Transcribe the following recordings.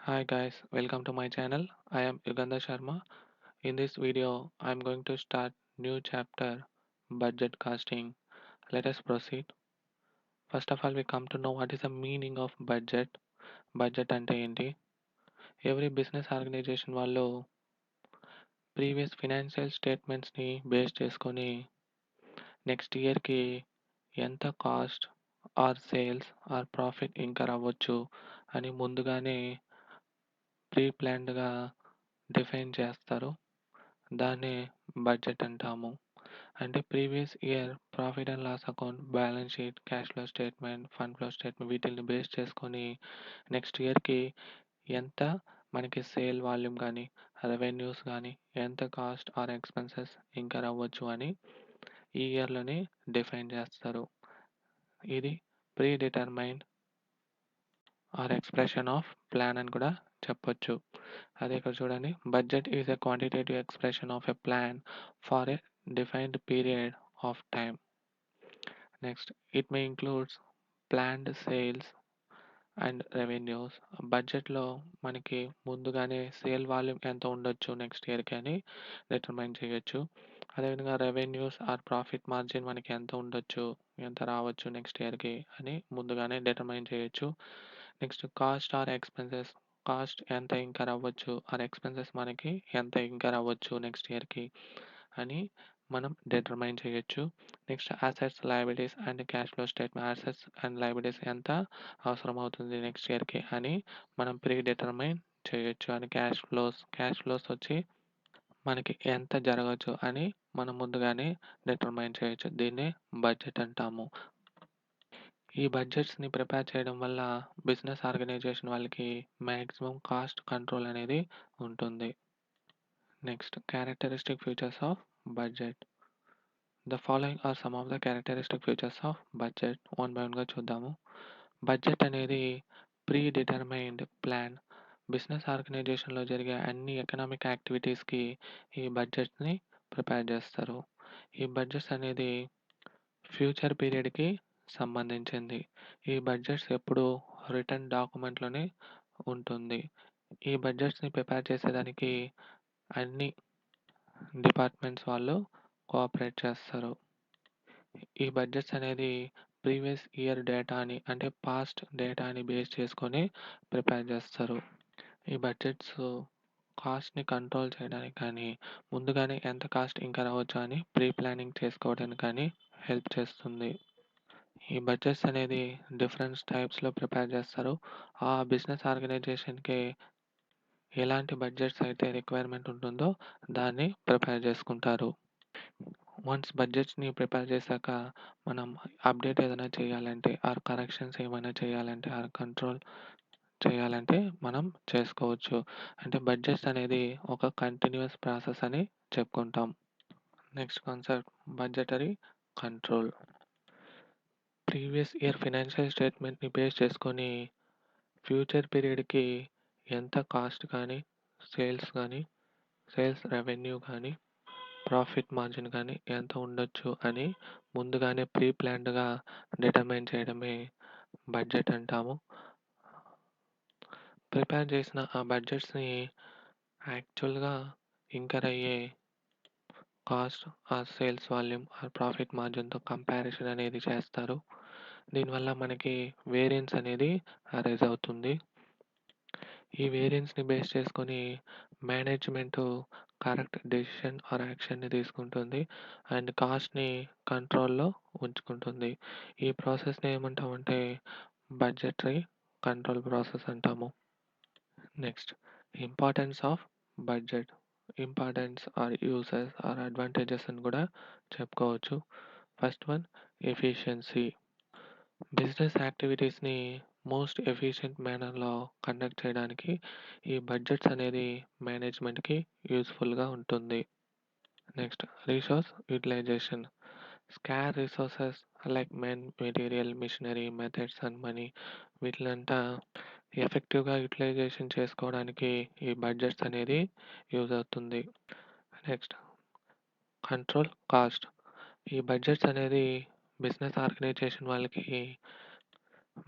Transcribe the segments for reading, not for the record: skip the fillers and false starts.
Hi guys, welcome to my channel. I am Yugandha Sharma. In this video, I am going to start new chapter budget costing. Let us proceed. First of all, we come to know what is the meaning of budget. Budget అంటే ఏంటి? Every business organization వాళ్ళు previous financial statements ని base చేసుకొని next year కి ఎంత cost or sales or profit incur అవ్వచ్చు అని ముందుగానే ప్రీ ప్లాన్డ్ గా డిఫైన్ చేస్తారు. దాన్నే బడ్జెట్ అంటాము. అంటే previous year profit and loss account, balance sheet, cash flow statement, fund flow statement వీటిల్ని బేస్ చేసుకొని నెక్స్ట్ ఇయర్‌కి ఎంత మనకి సేల్ వాల్యూమ్ గానీ, రెవెన్యూస్ గానీ, ఎంత కాస్ట్ ఆర్ ఎక్స్‌పెన్సెస్ ఇంకర్ అవ్వచ్చు అని ఈ ఇయర్‌లోనే డిఫైన్ చేస్తారు. ఇది pre determined are expression of plan అని కూడా చెప్పొచ్చు. అదే ఇక్కడ చూడండి, budget is a quantitative expression of a plan for a defined period of time. Next it may includes planned sales and revenues. బడ్జెట్‌లో మనకి ముందుగానే సేల్ వాల్యూమ్ ఎంత ఉండొచ్చు నెక్స్ట్ ఇయర్‌కి అని డిటర్మైన్ చేయొచ్చు. అదేవిధంగా రెవెన్యూస్ ఆర్ ప్రాఫిట్ మార్జిన్ మనకి ఎంత ఉండొచ్చు, ఎంత రావచ్చు నెక్స్ట్ ఇయర్‌కి అని ముందుగానే డిటర్మైన్ చేయొచ్చు. Next cost or expenses, cost ఎంత ఇంకర్ అవ్వచ్చు ఆర్ ఎక్స్‌పెన్సెస్ మనకి ఎంత ఇంకర్ అవ్వచ్చు నెక్స్ట్ ఇయర్‌కి అని మనం డిటర్మైన్ చేయొచ్చు. Next assets, liabilities and cash flow statement. Assets and liabilities ఎంత అవసరం అవుతుంది నెక్స్ట్ ఇయర్‌కి అని మనం ప్రీ డిటర్మైన్ చేయొచ్చు. అని క్యాష్ ఫ్లోస్ వచ్చి మనకి ఎంత జరగొచ్చు అని మనం ముందుగానే డిటర్మైన్ చేయొచ్చు. దీన్నే బడ్జెట్ అంటాము. ఈ బడ్జెట్స్‌ని ప్రిపేర్ చేయడం వల్ల బిజినెస్ ఆర్గనైజేషన్ వాళ్ళకి మాక్సిమం కాస్ట్ కంట్రోల్ అనేది ఉంటుంది. Next characteristic features of budget. The following are some of the characteristic features of budget. One by వన్‌గా చూద్దాము. బడ్జెట్ అనేది ప్రీ డిటర్మైన్డ్ ప్లాన్. బిజినెస్ ఆర్గనైజేషన్‌లో జరిగే అన్ని ఎకనామిక్ యాక్టివిటీస్‌కి ఈ బడ్జెట్‌ని ప్రిపేర్ చేస్తారు. ఈ బడ్జెట్స్ అనేది ఫ్యూచర్ పీరియడ్‌కి సంబంధించింది. ఈ బడ్జెట్స్ ఎప్పుడూ రిటన్ డాక్యుమెంట్‌లోనే ఉంటుంది. ఈ బడ్జెట్స్‌ని ప్రిపేర్ చేసేదానికి అన్ని డిపార్ట్మెంట్స్ వాళ్ళు కోఆపరేట్ చేస్తారు. ఈ బడ్జెట్స్ అనేది ప్రీవియస్ ఇయర్ డేటాని అంటే పాస్ట్ డేటాని బేస్ చేసుకొని ప్రిపేర్ చేస్తారు. ఈ బడ్జెట్స్ కాస్ట్‌ని కంట్రోల్ చేయడానికి కానీ, ముందుగానే ఎంత కాస్ట్ ఇంకర్ అవ్వచ్చు అని ప్రీ ప్లానింగ్ చేసుకోవడానికి కానీ హెల్ప్ చేస్తుంది. ఈ బడ్జెట్స్ అనేది డిఫరెంట్ టైప్స్‌లో ప్రిపేర్ చేస్తారు. ఆ బిజినెస్ ఆర్గనైజేషన్‌కి ఎలాంటి బడ్జెట్స్ అయితే రిక్వైర్మెంట్ ఉంటుందో దాన్ని ప్రిపేర్ చేసుకుంటారు. వన్స్ బడ్జెట్స్‌ని ప్రిపేర్ చేశాక మనం అప్డేట్ ఏదైనా చేయాలంటే ఆర్ కరెక్షన్స్ ఏమైనా చేయాలంటే ఆర్ కంట్రోల్ చేయాలంటే మనం చేసుకోవచ్చు. అంటే బడ్జెట్స్ అనేది ఒక కంటిన్యూయస్ ప్రాసెస్ అని చెప్పుకుంటాం. Next concept budgetary control. Previous year financial స్టేట్మెంట్‌ని బేస్ చేసుకొని ఫ్యూచర్ పీరియడ్‌కి ఎంత కాస్ట్ కానీ, సేల్స్ కానీ, సేల్స్ రెవెన్యూ కానీ, ప్రాఫిట్ మార్జిన్ కానీ ఎంత ఉండొచ్చు అని ముందుగానే ప్రీ ప్లాన్డ్‌గా డిటర్మైన్ చేయడమే బడ్జెట్ అంటాము. ప్రిపేర్ చేసిన ఆ బడ్జెట్స్‌ని యాక్చువల్‌గా ఇంకర్ అయ్యే cost or sales volume or profit మార్జిన్‌తో కంపారిజన్ అనేది చేస్తారు. దీనివల్ల మనకి వేరియన్స్ అనేది అరైజ్ అవుతుంది. ఈ వేరియన్స్‌ని బేస్ చేసుకొని మేనేజ్‌మెంటు కరెక్ట్ డెసిషన్ ఆర్ యాక్షన్‌ని తీసుకుంటుంది. అండ్ కాస్ట్‌ని కంట్రోల్‌లో ఉంచుకుంటుంది. ఈ ప్రాసెస్‌ని ఏమంటామంటే బడ్జెటరీ కంట్రోల్ ప్రాసెస్ అంటాము. Next importance of budget. Importance or uses or advantages అని కూడా చెప్పుకోవచ్చు. First one efficiency. బిజినెస్ యాక్టివిటీస్‌ని మోస్ట్ ఎఫిషియంట్ మేనర్‌లో కండక్ట్ చేయడానికి ఈ బడ్జెట్స్ అనేది మేనేజ్మెంట్‌కి యూజ్‌ఫుల్‌గా ఉంటుంది. Next resource utilization. Scarce resources like men, material, machinery, methods and money వీటిలంతా ఎఫెక్టివ్‌గా యుటిలైజేషన్ చేసుకోవడానికి ఈ బడ్జెట్స్ అనేది యూజ్ అవుతుంది. Next control cost. ఈ బడ్జెట్స్ అనేది బిజినెస్ ఆర్గనైజేషన్ వాళ్ళకి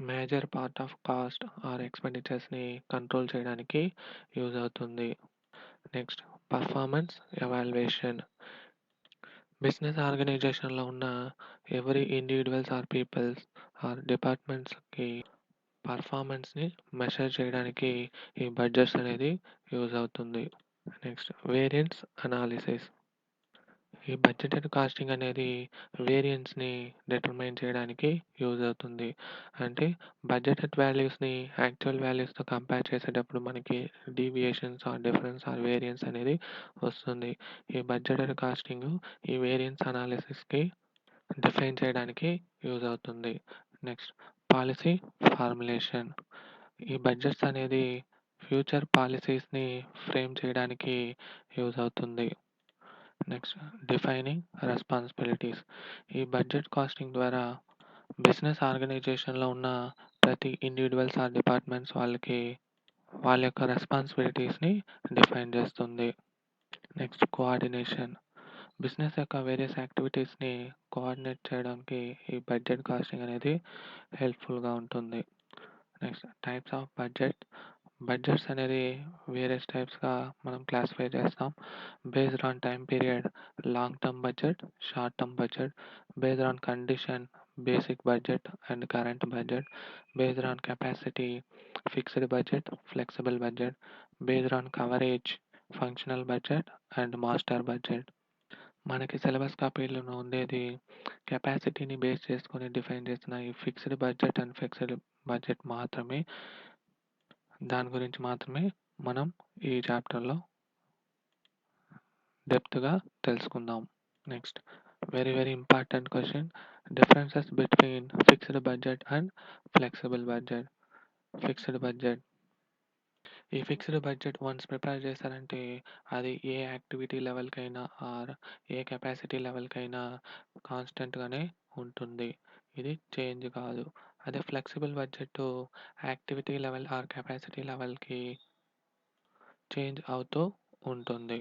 major part of cost or ఎక్స్‌పెండిచర్స్‌ని కంట్రోల్ చేయడానికి యూజ్ అవుతుంది. Next performance evaluation. బిజినెస్ ఆర్గనైజేషన్‌లో ఉన్న every individuals or peoples or డిపార్ట్మెంట్స్‌కి పర్ఫార్మెన్స్‌ని మెషర్ చేయడానికి ఈ బడ్జెట్స్ అనేది యూజ్ అవుతుంది. Next variance analysis. ఈ బడ్జెటెడ్ కాస్టింగ్ అనేది వేరియన్స్‌ని డిటర్మైన్ చేయడానికి యూజ్ అవుతుంది. అంటే బడ్జెటెడ్ వాల్యూస్‌ని యాక్చువల్ వాల్యూస్‌తో కంపేర్ చేసేటప్పుడు మనకి deviations or difference or variance అనేది వస్తుంది. ఈ బడ్జెటెడ్ కాస్టింగు ఈ వేరియన్స్ అనాలిసిస్‌కి డిఫైన్ చేయడానికి యూజ్ అవుతుంది. Next policy formulation. ఈ బడ్జెట్స్ అనేది ఫ్యూచర్ పాలసీస్‌ని ఫ్రేమ్ చేయడానికి యూజ్ అవుతుంది. Next defining responsibilities. ఈ బడ్జెట్ కాస్టింగ్ ద్వారా బిజినెస్ ఆర్గనైజేషన్‌లో ఉన్న ప్రతి ఇండివిడ్యువల్స్ ఆర్ డిపార్ట్మెంట్స్ వాళ్ళ యొక్క రెస్పాన్సిబిలిటీస్‌ని డిఫైన్ చేస్తుంది. Next coordination. బిజినెస్ యొక్క వేరియస్ యాక్టివిటీస్‌ని కోఆర్డినేట్ చేయడానికి ఈ బడ్జెట్ కాస్టింగ్ అనేది హెల్ప్‌ఫుల్‌గా ఉంటుంది. Next types of budget. Budgets అనేది వేరియస్ టైప్స్‌గా మనం క్లాసిఫై చేస్తాం. Based on time period, long term budget, short term budget, based on condition, basic budget and current budget, based on capacity, fixed budget, flexible budget, based on coverage, functional budget and master budget. మనకి syllabus కాపీలోనే ఉండేది కెపాసిటీని base చేసుకొని define చేసిన ఈ fixed budget and fixed budget మాత్రమే. దాని గురించి మాత్రమే మనం ఈ చాప్టర్‌లో డెప్త్‌గా తెలుసుకుందాం. Next very very important question. Differences between fixed budget and flexible budget. Fixed budget. ఈ ఫిక్స్డ్ బడ్జెట్ వన్స్ ప్రిపేర్ చేశారంటే అది ఏ యాక్టివిటీ లెవెల్‌కైనా ఆర్ ఏ కెపాసిటీ లెవెల్‌కైనా కాన్స్టెంట్‌గానే ఉంటుంది. ఇది చేంజ్ కాదు. అదే flexible budget activity level or capacity లెవెల్‌కి చేంజ్ అవుతూ ఉంటుంది.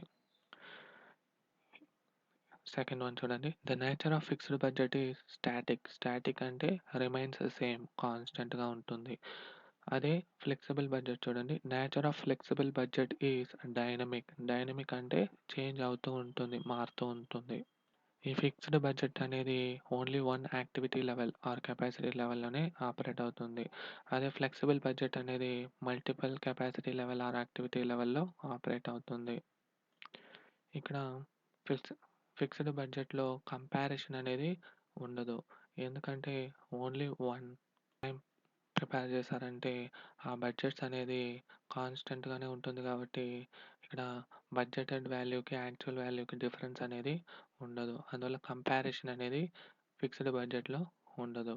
సెకండ్ వన్ చూడండి. The nature of fixed budget is static. Static అంటే రిమైన్స్ సేమ్ కాన్స్టెంట్‌గా ఉంటుంది. అదే ఫ్లెక్సిబుల్ బడ్జెట్ చూడండి. Nature of flexible budget is dynamic. Dynamic అంటే చేంజ్ అవుతూ ఉంటుంది, మారుతూ ఉంటుంది. ఈ ఫిక్స్డ్ బడ్జెట్ అనేది only one activity level or capacity లెవెల్‌లోనే ఆపరేట్ అవుతుంది. అదే ఫ్లెక్సిబుల్ బడ్జెట్ అనేది multiple capacity level or activity లెవెల్‌లో ఆపరేట్ అవుతుంది. ఇక్కడ ఫిక్స్ ఫిక్స్డ్ బడ్జెట్‌లో కంపారిజన్ అనేది ఉండదు. ఎందుకంటే ఓన్లీ వన్ టైం ప్రిపేర్ చేశారంటే ఆ బడ్జెట్స్ అనేది కాన్స్టెంట్‌గానే ఉంటుంది కాబట్టి ఇక్కడ బడ్జెటెడ్ వాల్యూకి, యాక్చువల్ వాల్యూకి డిఫరెన్స్ అనేది ఉండదు. అందువల్ల కంపారిజన్ అనేది ఫిక్స్డ్ బడ్జెట్‌లో ఉండదు.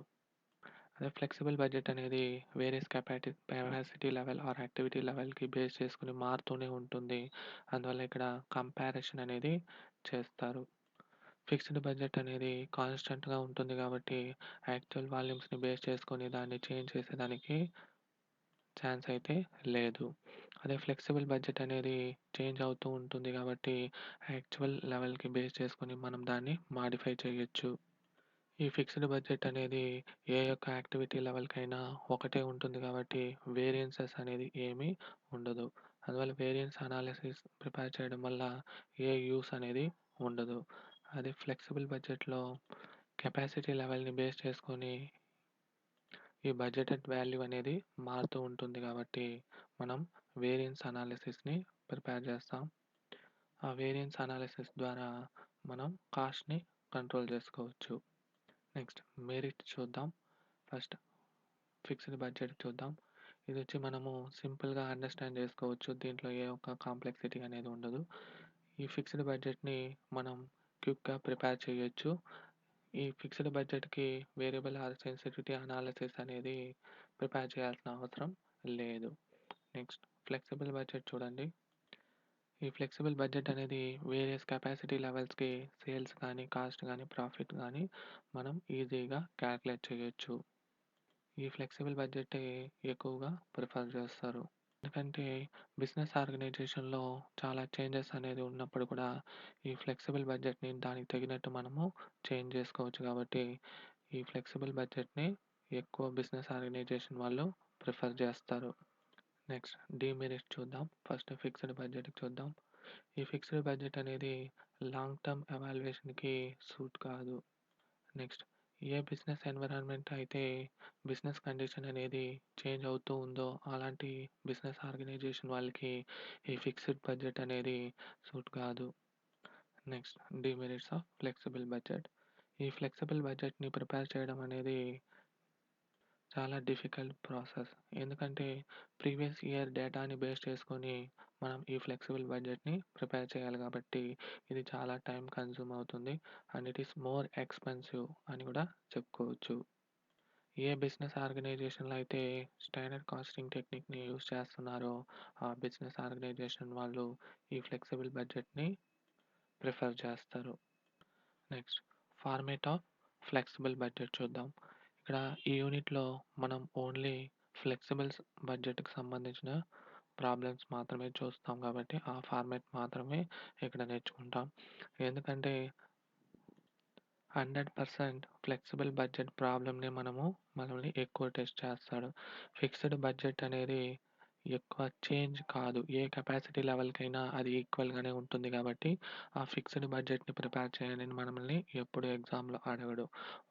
అదే ఫ్లెక్సిబుల్ బడ్జెట్ అనేది various capacity level or activity లెవెల్‌కి బేస్ చేసుకొని మారుతూనే ఉంటుంది. అందువల్ల ఇక్కడ కంపారిజన్ అనేది చేస్తారు. ఫిక్స్డ్ బడ్జెట్ అనేది కాన్స్టెంట్‌గా ఉంటుంది కాబట్టి యాక్చువల్ వాల్యూమ్స్‌ని బేస్ చేసుకొని దాన్ని చేంజ్ చేసేదానికి ఛాన్స్ అయితే లేదు. అదే ఫ్లెక్సిబుల్ బడ్జెట్ అనేది చేంజ్ అవుతూ ఉంటుంది కాబట్టి యాక్చువల్ లెవెల్‌కి బేస్ చేసుకొని మనం దాన్ని మాడిఫై చేయొచ్చు. ఈ ఫిక్స్డ్ బడ్జెట్ అనేది ఏ యొక్క యాక్టివిటీ లెవెల్‌కైనా ఒకటే ఉంటుంది కాబట్టి వేరియన్సెస్ అనేది ఏమీ ఉండదు. అందువల్ల వేరియన్స్ అనాలిసిస్ ప్రిపేర్ చేయడం వల్ల ఏ యూస్ అనేది ఉండదు. అదే ఫ్లెక్సిబుల్ బడ్జెట్‌లో కెపాసిటీ లెవెల్‌ని బేస్ చేసుకొని ఈ బడ్జెటెడ్ వాల్యూ అనేది మారుతూ ఉంటుంది కాబట్టి మనం వేరియన్స్ అనాలిసిస్‌ని ప్రిపేర్ చేస్తాం. ఆ వేరియన్స్ అనాలిసిస్ ద్వారా మనం కాస్ట్‌ని కంట్రోల్ చేసుకోవచ్చు. నెక్స్ట్ మెరిట్ చూద్దాం. ఫస్ట్ ఫిక్స్డ్ బడ్జెట్ చూద్దాం. ఇదొచ్చి మనము సింపుల్‌గా అండర్‌స్టాండ్ చేసుకోవచ్చు. దీంట్లో ఏ ఒక్క కాంప్లెక్సిటీ అనేది ఉండదు. ఈ ఫిక్స్డ్ బడ్జెట్‌ని మనం క్విక్‌గా ప్రిపేర్ చేయొచ్చు. ఈ ఫిక్స్డ్ బడ్జెట్‌కి వేరియబుల్ ఆర్ సెన్సిటివిటీ అనాలిసిస్ అనేది ప్రిపేర్ చేయాల్సిన అవసరం లేదు. నెక్స్ట్ ఫ్లెక్సిబుల్ బడ్జెట్ చూడండి. ఈ ఫ్లెక్సిబుల్ బడ్జెట్ అనేది వేరియస్ కెపాసిటీ లెవెల్స్‌కి సేల్స్ కానీ, కాస్ట్ కానీ, ప్రాఫిట్ కానీ మనం ఈజీగా క్యాలిక్యులేట్ చేయొచ్చు. ఈ ఫ్లెక్సిబుల్ బడ్జెటే ఎక్కువగా ప్రిఫర్ చేస్తారు. ఎందుకంటే బిజినెస్ ఆర్గనైజేషన్‌లో చాలా చేంజెస్ అనేది ఉన్నప్పుడు కూడా ఈ ఫ్లెక్సిబుల్ బడ్జెట్‌ని దానికి తగినట్టు మనము చేంజ్ చేసుకోవచ్చు కాబట్టి ఈ ఫ్లెక్సిబుల్ బడ్జెట్‌ని ఎక్కువ బిజినెస్ ఆర్గనైజేషన్ వాళ్ళు ప్రిఫర్ చేస్తారు. నెక్స్ట్ డీమెరిట్స్ చూద్దాం. ఫస్ట్ ఫిక్స్డ్ బడ్జెట్ చూద్దాం. ఈ ఫిక్స్డ్ బడ్జెట్ అనేది లాంగ్ టర్మ్ ఎవాల్యుయేషన్‌కి సూట్ కాదు. నెక్స్ట్ ఏ బిజినెస్ ఎన్విరాన్మెంట్ అయితే బిజినెస్ కండిషన్ అనేది చేంజ్ అవుతూ ఉందో అలాంటి బిజినెస్ ఆర్గనైజేషన్ వాళ్ళకి ఈ ఫిక్స్డ్ బడ్జెట్ అనేది సూట్ కాదు. Next demerits of flexible budget. ఈ ఫ్లెక్సిబుల్ బడ్జెట్‌ని ప్రిపేర్ చేయడం అనేది చాలా డిఫికల్ట్ ప్రాసెస్. ఎందుకంటే ప్రీవియస్ ఇయర్ డేటాని బేస్ చేసుకొని మనం ఈ ఫ్లెక్సిబుల్ బడ్జెట్‌ని ప్రిపేర్ చేయాలి కాబట్టి ఇది చాలా టైం కన్జ్యూమ్ అవుతుంది. And it is more expensive అని కూడా చెప్పుకోవచ్చు. ఏ బిజినెస్ ఆర్గనైజేషన్‌లో అయితే స్టాండర్డ్ కాస్టింగ్ టెక్నిక్‌ని యూజ్ చేస్తున్నారో ఆ బిజినెస్ ఆర్గనైజేషన్ వాళ్ళు ఈ ఫ్లెక్సిబుల్ బడ్జెట్‌ని ప్రిఫర్ చేస్తారు. Next format of flexible budget చూద్దాం. ఇక్కడ ఈ యూనిట్లో మనం ఓన్లీ ఫ్లెక్సిబుల్స్ బడ్జెట్‌కి సంబంధించిన ప్రాబ్లమ్స్ మాత్రమే చూస్తాం కాబట్టి ఆ ఫార్మాట్ మాత్రమే ఇక్కడ నేర్చుకుంటాం. ఎందుకంటే 100% ఫ్లెక్సిబుల్ బడ్జెట్ ప్రాబ్లమ్‌ని మనల్ని ఎక్కువ టెస్ట్ చేస్తాడు. ఫిక్స్డ్ బడ్జెట్ అనేది ఎక్కువ చేంజ్ కాదు. ఏ కెపాసిటీ లెవెల్‌కైనా అది ఈక్వల్‌గానే ఉంటుంది కాబట్టి ఆ ఫిక్స్డ్ బడ్జెట్‌ని ప్రిపేర్ చేయండి అని మనల్ని ఎప్పుడు ఎగ్జామ్‌లో అడగడు.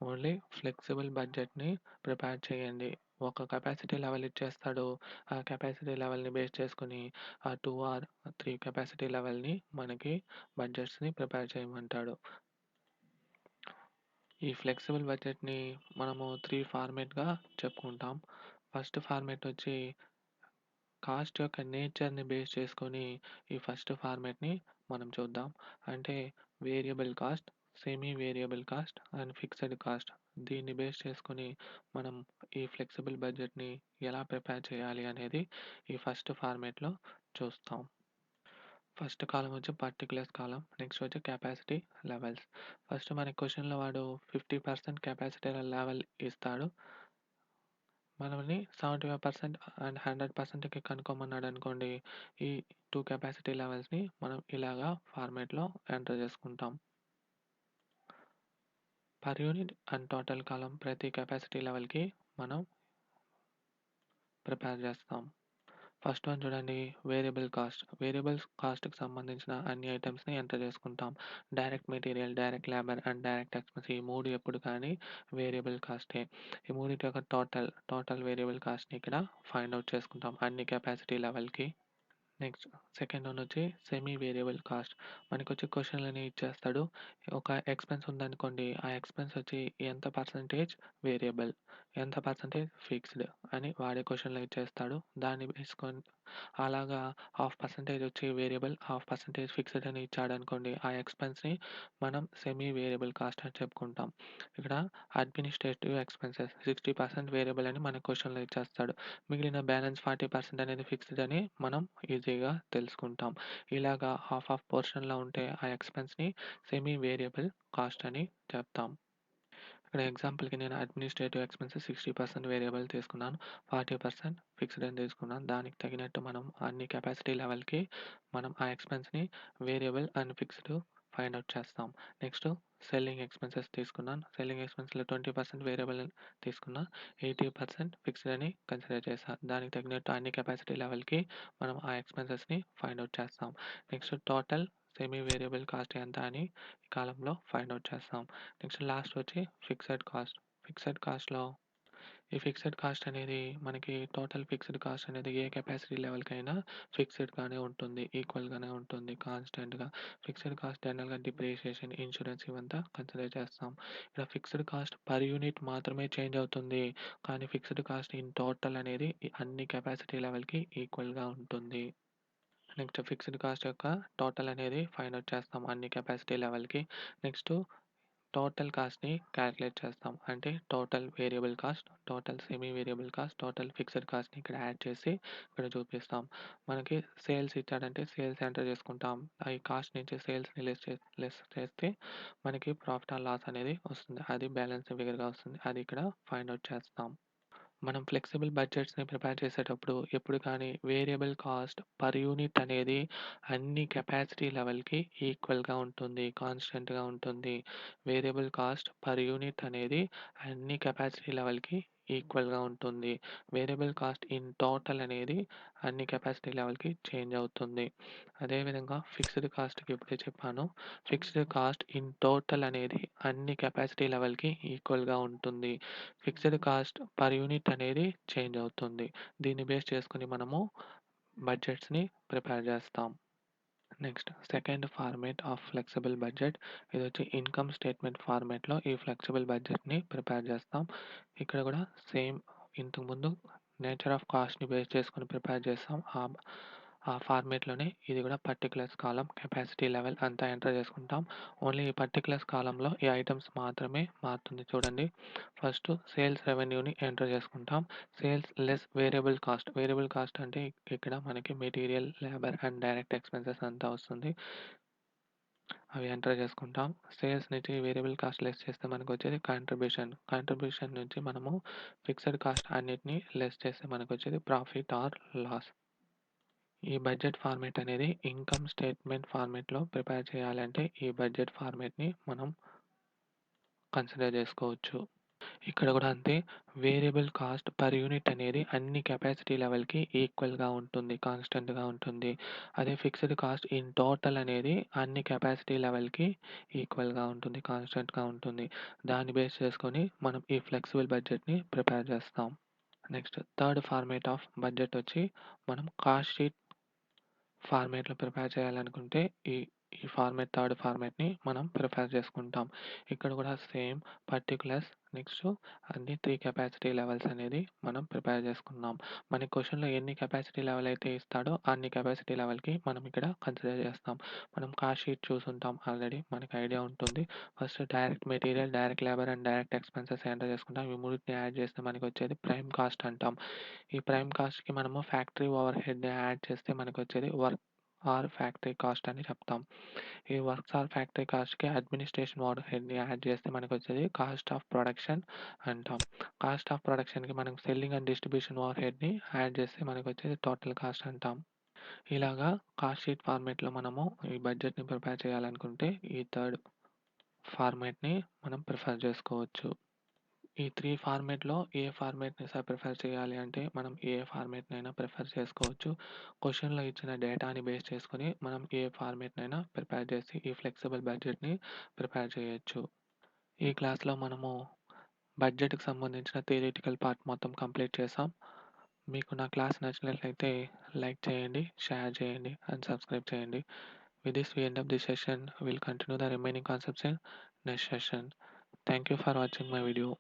ఓన్లీ ఫ్లెక్సిబుల్ బడ్జెట్‌ని ప్రిపేర్ చేయండి. ఒక కెపాసిటీ లెవెల్ ఇచ్చేస్తాడు. ఆ కెపాసిటీ లెవెల్‌ని బేస్ చేసుకొని ఆ 2 ఆర్ 3 కెపాసిటీ లెవెల్‌ని మనకి బడ్జెట్స్‌ని ప్రిపేర్ చేయమంటాడు. ఈ ఫ్లెక్సిబుల్ బడ్జెట్‌ని మనము 3 ఫార్మాట్‌గా చెప్పుకుంటాం. ఫస్ట్ ఫార్మాట్ వచ్చి కాస్ట్ యొక్క నేచర్‌ని బేస్ చేసుకొని ఈ ఫస్ట్ ఫార్మాట్‌ని మనం చూద్దాం. అంటే variable cost, semi variable cost and fixed cost. దీన్ని బేస్ చేసుకొని మనం ఈ ఫ్లెక్సిబుల్ బడ్జెట్‌ని ఎలా ప్రిపేర్ చేయాలి అనేది ఈ ఫస్ట్ ఫార్మాట్‌లో చూస్తాం. ఫస్ట్ కాలమ్ వచ్చి పర్టిక్యులర్స్ కాలమ్. నెక్స్ట్ వచ్చి కెపాసిటీ లెవెల్స్. ఫస్ట్ మనకి క్వెషన్‌లో వాడు 50% కెపాసిటీ లెవెల్ ఇస్తాడు. మనల్ని 75% అండ్ 100%కి కనుక్కోమన్నాడనుకోండి. ఈ 2 కెపాసిటీ లెవెల్స్‌ని మనం ఇలాగా ఫార్మాట్‌లో ఎంటర్ చేసుకుంటాం. Per unit and total column ప్రతి కెపాసిటీ లెవెల్‌కి మనం ప్రిపేర్ చేస్తాం. ఫస్ట్ వన్ చూడండి వేరియబుల్ కాస్ట్. వేరియబుల్ కాస్ట్‌కి సంబంధించిన అన్ని ఐటెమ్స్‌ని ఎంటర్ చేసుకుంటాం. Direct material, direct labour and direct expense ఈ 3 ఎప్పుడు కానీ వేరియబుల్ కాస్టే. ఈ మూడిటి యొక్క టోటల్ వేరియబుల్ కాస్ట్‌ని ఇక్కడ ఫైండ్ ఔట్ చేసుకుంటాం అన్ని కెపాసిటీ లెవెల్‌కి. నెక్స్ట్ సెకండ్ వన్ వచ్చి సెమీ వేరియబుల్ కాస్ట్. మనకొచ్చి క్వెషన్‌లని ఇచ్చేస్తాడు. ఒక ఎక్స్‌పెన్స్ ఉందనుకోండి. ఆ ఎక్స్‌పెన్స్ వచ్చి ఎంత పర్సెంటేజ్ వేరియబుల్, ఎంత పర్సెంటేజ్ ఫిక్స్డ్ అని వాడే క్వెషన్‌లో ఇచ్చేస్తాడు. దాన్ని బేసుకొని అలాగా 1/2% వచ్చి వేరియబుల్, 1/2% ఫిక్స్డ్ అని ఇచ్చాడనుకోండి. ఆ ఎక్స్‌పెన్స్‌ని మనం సెమీ వేరియబుల్ కాస్ట్ అని చెప్పుకుంటాం. ఇక్కడ అడ్మినిస్ట్రేటివ్ ఎక్స్‌పెన్సెస్ 60% వేరియబుల్ అని మన క్వెషన్‌లో ఇచ్చేస్తాడు. మిగిలిన బ్యాలెన్స్ 40% అనేది ఫిక్స్డ్ అని మనం ఈజీగా తెలుసుకుంటాం. ఇలాగా హాఫ్ పోర్షన్‌లో ఉంటే ఆ ఎక్స్‌పెన్స్‌ని సెమీ వేరియబుల్ కాస్ట్ అని చెప్తాం. ఇక్కడ ఎగ్జాంపుల్‌కి నేను అడ్మినిస్ట్రేటివ్ ఎక్స్‌పెన్సెస్ 60% వేరియబుల్ తీసుకున్నాను. 40% ఫిక్స్డ్ అని తీసుకున్నాను. దానికి తగినట్టు మనం అన్ని కెపాసిటీ లెవెల్‌కి మనం ఆ ఎక్స్‌పెన్స్‌ని variable and fixed find out చేస్తాం. నెక్స్ట్ సెల్లింగ్ ఎక్స్‌పెన్సెస్ తీసుకున్నాను. సెల్లింగ్ ఎక్స్‌పెన్స్‌లో 20% వేరియబుల్ తీసుకున్నా. 80% ఫిక్స్డ్ అని కన్సిడర్ చేశా. దానికి తగినట్టు అన్ని కెపాసిటీ లెవెల్‌కి మనం ఆ ఎక్స్‌పెన్సెస్‌ని ఫైండ్ ఔట్ చేస్తాం. Next total semi variable cost ఎంత అని ఈ కాలమ్‌లో ఫైండ్ ఔట్ చేస్తాం. నెక్స్ట్ లాస్ట్ వచ్చి ఫిక్స్డ్ కాస్ట్. ఫిక్స్డ్ కాస్ట్‌లో ఈ ఫిక్స్డ్ కాస్ట్ అనేది మనకి టోటల్ ఫిక్స్డ్ కాస్ట్ అనేది ఏ కెపాసిటీ లెవెల్‌కైనా ఫిక్స్డ్‌గానే ఉంటుంది. ఈక్వల్‌గానే ఉంటుంది కాన్స్టెంట్‌గా. ఫిక్స్డ్ కాస్ట్ జనరల్‌గా డిప్రిషియేషన్, ఇన్స్యూరెన్స్ ఇవంతా కన్సిడర్ చేస్తాం. ఇక్కడ ఫిక్స్డ్ కాస్ట్ పర్ యూనిట్ మాత్రమే చేంజ్ అవుతుంది. కానీ ఫిక్స్డ్ కాస్ట్ ఇన్ టోటల్ అనేది అన్ని కెపాసిటీ లెవెల్‌కి ఈక్వల్‌గా ఉంటుంది. నెక్స్ట్ ఫిక్స్డ్ కాస్ట్ యొక్క టోటల్ అనేది ఫైండ్ ఔట్ చేస్తాం అన్ని కెపాసిటీ లెవెల్‌కి. నెక్స్ట్ టోటల్ కాస్ట్‌ని కాలిక్యులేట్ చేస్తాం. అంటే total variable cost, total semi variable cost, total fixed కాస్ట్‌ని ఇక్కడ యాడ్ చేసి ఇక్కడ చూపిస్తాం. మనకి సేల్స్ ఇచ్చాడంటే సేల్స్ ఎంటర్ చేసుకుంటాం. ఈ కాస్ట్ నుంచి సేల్స్‌ని లెస్ చేస్తే మనకి ప్రాఫిట్ ఆర్ లాస్ అనేది వస్తుంది. అది బ్యాలెన్స్ ఫిగర్‌గా వస్తుంది. అది ఇక్కడ ఫైండ్ ఔట్ చేస్తాం. మనం ఫ్లెక్సిబుల్ బడ్జెట్స్‌ని ప్రిపేర్ చేసేటప్పుడు ఎప్పుడు కానీ వేరియబుల్ కాస్ట్ పర్ యూనిట్ అనేది అన్ని కెపాసిటీ లెవెల్‌కి ఈక్వల్‌గా ఉంటుంది. కాన్స్టెంట్‌గా ఉంటుంది. వేరియబుల్ కాస్ట్ పర్ యూనిట్ అనేది అన్ని కెపాసిటీ లెవెల్‌కి ఈక్వల్‌గా ఉంటుంది. వేరియబుల్ కాస్ట్ ఇన్ టోటల్ అనేది అన్ని కెపాసిటీ లెవెల్‌కి చేంజ్ అవుతుంది. అదేవిధంగా ఫిక్స్డ్ కాస్ట్‌కి ఇప్పుడే చెప్పాను. ఫిక్స్డ్ కాస్ట్ ఇన్ టోటల్ అనేది అన్ని కెపాసిటీ లెవెల్‌కి ఈక్వల్‌గా ఉంటుంది. ఫిక్స్డ్ కాస్ట్ పర్ యూనిట్ అనేది చేంజ్ అవుతుంది. దీన్ని బేస్ చేసుకొని మనము బడ్జెట్స్‌ని ప్రిపేర్ చేస్తాం. Next second format of flexible budget. ఇదొచ్చి ఇన్‌కమ్ స్టేట్‌మెంట్ ఫార్మాట్‌లో ఈ ఫ్లెక్సిబుల్ బడ్జెట్‌ని ప్రిపేర్ చేస్తాం. ఇక్కడ కూడా సేమ్ ఇంతకుముందు నేచర్ ఆఫ్ కాస్ట్‌ని బేస్ చేసుకొని ప్రిపేర్ చేస్తాం. ఆ ఫార్మాట్‌లోనే ఇది కూడా పర్టిక్యులర్స్ కాలమ్, కెపాసిటీ లెవెల్ అంతా ఎంటర్ చేసుకుంటాం. ఓన్లీ ఈ పర్టిక్యులర్స్ కాలమ్‌లో ఈ ఐటెమ్స్ మాత్రమే మారుతుంది చూడండి. ఫస్ట్ సేల్స్ రెవెన్యూని ఎంటర్ చేసుకుంటాం. Sales less variable cost. Variable cost అంటే ఇక్కడ మనకి material, labour and direct expenses అంతా వస్తుంది. అవి ఎంటర్ చేసుకుంటాం. సేల్స్ నుంచి వేరియబుల్ కాస్ట్ లెస్ చేస్తే మనకొచ్చేది కాంట్రిబ్యూషన్. కాంట్రిబ్యూషన్ నుంచి మనము ఫిక్స్డ్ కాస్ట్ అన్నిటిని లెస్ చేస్తే మనకొచ్చేది ప్రాఫిట్ ఆర్ లాస్. ఈ బడ్జెట్ ఫార్మాట్ అనేది ఇన్‌కమ్ స్టేట్‌మెంట్ ఫార్మాట్‌లో ప్రిపేర్ చేయాలంటే ఈ బడ్జెట్ ఫార్మాట్‌ని మనం కన్సిడర్ చేసుకోవచ్చు. ఇక్కడ కూడా అంతే. వేరియబుల్ కాస్ట్ పర్ యూనిట్ అనేది అన్ని కెపాసిటీ లెవెల్‌కి ఈక్వల్‌గా ఉంటుంది. కాన్స్టెంట్‌గా ఉంటుంది. అదే ఫిక్స్డ్ కాస్ట్ ఇన్ టోటల్ అనేది అన్ని కెపాసిటీ లెవెల్‌కి ఈక్వల్‌గా ఉంటుంది. కాన్స్టెంట్‌గా ఉంటుంది. దాన్ని బేస్ చేసుకొని మనం ఈ ఫ్లెక్సిబుల్ బడ్జెట్‌ని ప్రిపేర్ చేస్తాం. Next third format of budget వచ్చి మనం కాస్ట్ షీట్ ఫార్మాట్‌లో ప్రిపేర్ చేయాలనుకుంటే ఈ ఈ థర్డ్ ఫార్మాట్‌ని మనం ప్రిఫర్ చేసుకుంటాం. ఇక్కడ కూడా సేమ్ పర్టిక్యులర్స్ నెక్స్ట్ అన్ని 3 కెపాసిటీ లెవెల్స్ అనేది మనం ప్రిపేర్ చేసుకున్నాం. మనకి క్వెషన్‌లో ఎన్ని కెపాసిటీ లెవెల్ అయితే ఇస్తాడో అన్ని కెపాసిటీ లెవెల్‌కి మనం ఇక్కడ కన్సిడర్ చేస్తాం. మనం కాస్ట్ షీట్ చూసుంటాం ఆల్రెడీ. మనకి ఐడియా ఉంటుంది. First direct material, direct labour and direct expenses enter చేసుకుంటాం. ఈ మూడిటిని యాడ్ చేస్తే మనకొచ్చేది ప్రైమ్ కాస్ట్ అంటాం. ఈ ప్రైమ్ కాస్ట్‌కి మనము ఫ్యాక్టరీ ఓవర్ హెడ్‌ని యాడ్ చేస్తే మనకొచ్చేది వర్క్ ఆర్ ఫ్యాక్టరీ కాస్ట్ అని చెప్తాం. ఈ వర్క్స్ ఆర్ ఫ్యాక్టరీ కాస్ట్‌కి అడ్మినిస్ట్రేషన్ ఓవర్ హెడ్‌ని యాడ్ చేస్తే మనకొచ్చేది కాస్ట్ ఆఫ్ ప్రొడక్షన్ అంటాం. కాస్ట్ ఆఫ్ ప్రొడక్షన్‌కి మనం సెల్లింగ్ అండ్ డిస్ట్రిబ్యూషన్ ఓవర్ హెడ్‌ని యాడ్ చేస్తే మనకొచ్చేది టోటల్ కాస్ట్ అంటాం. ఇలాగా కాస్ట్ షీట్ ఫార్మాట్‌లో మనము ఈ బడ్జెట్‌ని ప్రిపేర్ చేయాలనుకుంటే ఈ థర్డ్ ఫార్మాట్‌ని మనం ప్రిఫర్ చేసుకోవచ్చు. ఈ 3 ఫార్మాట్‌లో ఏ ఫార్మాట్‌ని ప్రిఫర్ చేయాలి అంటే, మనం ఏ ఫార్మాట్‌నైనా ప్రిఫర్ చేసుకోవచ్చు. క్వెషన్‌లో ఇచ్చిన డేటాని బేస్ చేసుకొని మనం ఏ ఫార్మాట్‌నైనా ప్రిపేర్ చేసి ఈ ఫ్లెక్సిబుల్ బడ్జెట్‌ని ప్రిపేర్ చేయొచ్చు. ఈ క్లాస్‌లో మనము బడ్జెట్‌కి సంబంధించిన థియరిటికల్ పార్ట్ మొత్తం కంప్లీట్ చేసాం. మీకు నా క్లాస్ నచ్చినట్లయితే లైక్ చేయండి, షేర్ చేయండి అండ్ సబ్స్క్రైబ్ చేయండి. With this we end up this session. We'll continue the remaining concepts in next session. Thank you for watching my video.